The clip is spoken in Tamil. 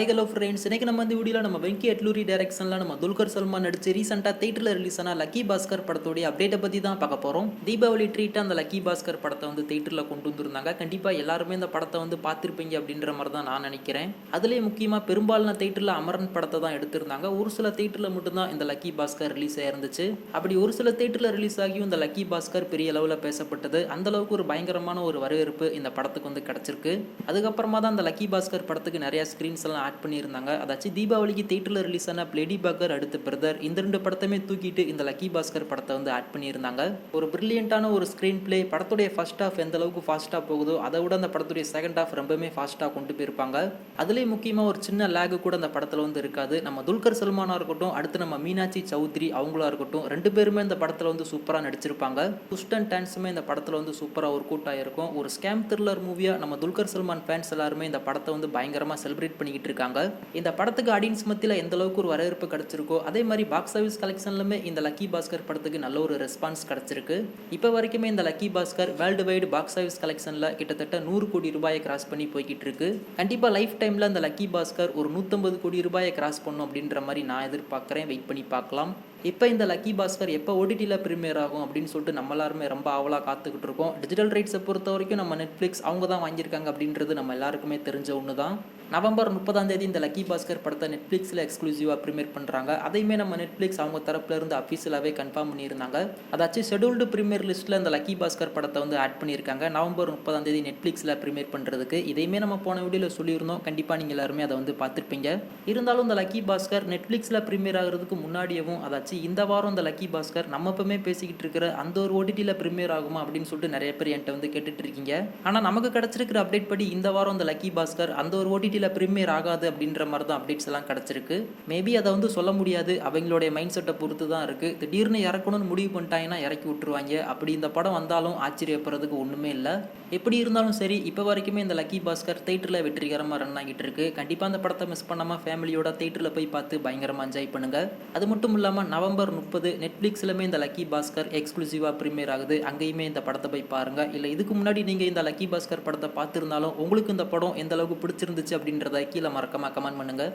ஹலோ ஃப்ரெண்ட்ஸ், இன்னைக்கு நம்ம இந்த வீடியோவில் நம்ம வெங்கி அட்லூரி டைரக்ஷனில் நம்ம துல்கர் சல்மான் நடிச்சு ரீசெண்டாக தேட்டரில் ரிலீஸ் ஆன லக்கி பாஸ்கர் படத்தோடைய அப்டேட்டை பற்றி தான் பார்க்க போகிறோம். தீபாவளி ட்ரீட்டாக அந்த லக்கி பாஸ்கர் படத்தை வந்து தேட்டரில் கொண்டு வந்திருந்தாங்க. கண்டிப்பாக எல்லாருமே இந்த படத்தை வந்து பார்த்துருப்பீங்க அப்படின்ற மாதிரி தான் நான் நினைக்கிறேன். அதுலேயே முக்கியமாக பெரும்பாலான தேட்டரில் அமரன் படத்தை தான் எடுத்திருந்தாங்க. ஒரு சில தேட்டரில் மட்டும்தான் இந்த லக்கி பாஸ்கர் ரிலீஸ் ஆயிருந்துச்சு. அப்படி ஒரு சில தேட்டரில் ரிலீஸ் ஆகியும் இந்த லக்கி பாஸ்கர் பெரிய அளவில் பேசப்பட்டது. அந்த அளவுக்கு ஒரு பயங்கரமான ஒரு வரவேற்பு இந்த படத்துக்கு வந்து கிடைச்சிருக்கு. அதுக்கப்புறமா தான் அந்த லக்கி பாஸ்கர் படத்துக்கு நிறைய ஸ்க்ரீன்ஸ் எல்லாம் ஆட் பண்ணியிருந்தாங்க. அதாச்சும் தீபாவளிக்கு தேட்டரில் ரிலீஸ் ஆன லேடி பாக்கர் அடுத்த பிரதர் இந்த ரெண்டு படத்தையுமே தூக்கிட்டு இந்த லக்கி பாஸ்கர் படத்தை வந்து ஆட் பண்ணியிருந்தாங்க. ஒரு பிரில்லியண்டான ஒரு ஸ்க்ரீன் பிளே, படத்துடைய ஃபர்ஸ்ட் ஹாஃப் எந்த அளவுக்கு ஃபாஸ்ட்டாக போகுதோ அதை விட அந்த படத்துடைய செகண்ட் ஹாஃப் ரொம்பவே ஃபாஸ்ட்டாக கொண்டு போயிருப்பாங்க. அதுலேயும் முக்கியமாக ஒரு சின்ன லேகு கூட அந்த படத்தில் வந்து இருக்காது. நம்ம துல்கர் சல்மானாக இருக்கட்டும், அடுத்து நம்ம மீனாட்சி சௌத்ரி அவங்களா இருக்கட்டும், ரெண்டு பேருமே இந்த படத்தில் வந்து சூப்பராக நடிச்சிருப்பாங்க. ட்விஸ்ட் அண்ட் டர்ன்ஸுமே இந்த படத்தில் வந்து சூப்பராக ஒரு கூட்டாக இருக்கும். ஒரு ஸ்கேம் த்ரில்லர் மூவியாக நம்ம துல்கர் சல்மான் ஃபேன்ஸ் எல்லாருமே இந்த படத்தை வந்து பயங்கரமாக செலிப்ரேட் பண்ணிக்கிட்டு இருக்காங்க. இந்த படத்துக்கு ஆடியன்ஸ் மத்தியில் எந்த அளவுக்கு ஒரு வரவேற்பு கிடைச்சிருக்கோ அதே மாதிரி பாக்ஸ் ஆஃபீஸ் கலெக்ஷன்லுமே இந்த லக்கி பாஸ்கர் படத்துக்கு நல்ல ஒரு ரெஸ்பான்ஸ் கிடைச்சிருக்கு. இப்போ வரைக்குமே இந்த lucky Bhaskar worldwide box office கலெக்ஷனில் கிட்டத்தட்ட 100 கோடி ரூபாயை கிராஸ் பண்ணி போய்கிட்டு இருக்கு. கண்டிப்பாக லைஃப் டைமில் அந்த லக்கி பாஸ்கர் ஒரு 150 கோடி ரூபாயை கிராஸ் பண்ணும் அப்படின்ற மாதிரி நான் எதிர்பார்க்குறேன். வெயிட் பண்ணி பார்க்கலாம். இப்போ இந்த லக்கி பாஸ்கர் எப்போ ஓடிடியில் ப்ரீமியர் ஆகும் அப்படின்னு சொல்லிட்டு நம்ம எல்லாருமே ரொம்ப ஆவலாக காத்துக்கிட்டு இருக்கோம். டிஜிட்டல் ரைட்ஸை பொறுத்த வரைக்கும் நம்ம நெட்ஃப்ளிக்ஸ் அவங்க தான் வாங்கியிருக்காங்க அப்படின்றது நம்ம எல்லாருக்குமே தெரிஞ்ச ஒன்று தான். நவம்பர் 30 இந்த லக்கி பாஸ்கர் படத்தை நெட்ஃப்ளிக்ஸில் எக்ஸ்க்ளூசிவாக ப்ரீமியர் பண்ணுறாங்க. அதையுமே நம்ம நெட்ஃப்ளிக்ஸ் அவங்க தரப்புல இருந்து அஃபீஷியலாகவே கன்ஃபார்ம் பண்ணியிருந்தாங்க. அதாச்சும் ஷெடியூல்டு ப்ரீமியர் லிஸ்ட்டில் இந்த லக்கி பாஸ்கர் படத்தை வந்து ஆட் பண்ணியிருக்காங்க. நவம்பர் 30 நெட்ஃப்ளிக்ஸில் ப்ரீமியர் பண்ணுறதுக்கு. இதையுமே நம்ம போன வீடியோவில் சொல்லியிருந்தோம். கண்டிப்பாக நீங்கள் எல்லாருமே அதை வந்து பார்த்துருப்பீங்க. இருந்தாலும் இந்த லக்கி பாஸ்கர் நெட்ஃப்ளிக்ஸில் ப்ரீமியர் ஆகிறதுக்கு முன்னாடியவும், அதாச்சும் இந்த வாரம் இந்த லக்கி பாஸ்கர் நம்ம எப்பவுமே பேசிக்கிட்டு இருக்கிற அந்த ஒரு ஓடிடியில் ப்ரீமியர் ஆகுமா அப்படின்னு சொல்லிட்டு நிறைய பேர் என்கிட்ட வந்து கேட்டுட்டு இருக்கீங்க. ஆனால் நமக்கு கிடைச்சிருக்கிற அப்டேட் படி இந்த வாரம் இந்த லக்கி பாஸ்கர் அந்த ஒரு ஓடிடியில் ப்ரீமியர் ஆகாது அப்படின்ற மாதிரி தான் அப்டேட்ஸ் எல்லாம் கிடைச்சிருக்கு. மேபி அதை வந்து சொல்ல முடியாது, அவங்களுடைய மைண்ட் செட்டை பொறுத்து தான் இருக்குது. திடீர்னு இறக்கணும்னு முடிவு பண்ணிட்டாங்கன்னா இறக்கி விட்டுருவாங்க. அப்படி இந்த படம் வந்தாலும் ஆச்சரியப்படுறதுக்கு ஒன்றுமே இல்லை. எப்படி இருந்தாலும் சரி, இப்போ வரைக்குமே இந்த லக்கி பாஸ்கர் தேட்டரில் வெற்றிகரமாக ரன் ஆகிட்டு இருக்கு. கண்டிப்பாக அந்த படத்தை மிஸ் பண்ணாமல் ஃபேமிலியோட தேட்டரில் போய் பார்த்து பயங்கரமாக என்ஜாய் பண்ணுங்க. அது மட்டும் இல்லாமல் நவம்பர் 30 நெட்ஃப்ளிக்ஸ்லுமே இந்த லக்கி பாஸ்கர் எக்ஸ்க்ளூசிவாக ப்ரீமியர் ஆகுது. அங்கேயுமே இந்த படத்தை போய் பாருங்க. இல்லை இதுக்கு முன்னாடி நீங்கள் இந்த லக்கி பாஸ்கர் படத்தை பார்த்துருந்தாலும் உங்களுக்கு இந்த படம் எந்த அளவுக்கு பிடிச்சிருந்துச்சு அப்படின்றத கீழே மறக்காம கமெண்ட் பண்ணுங்க.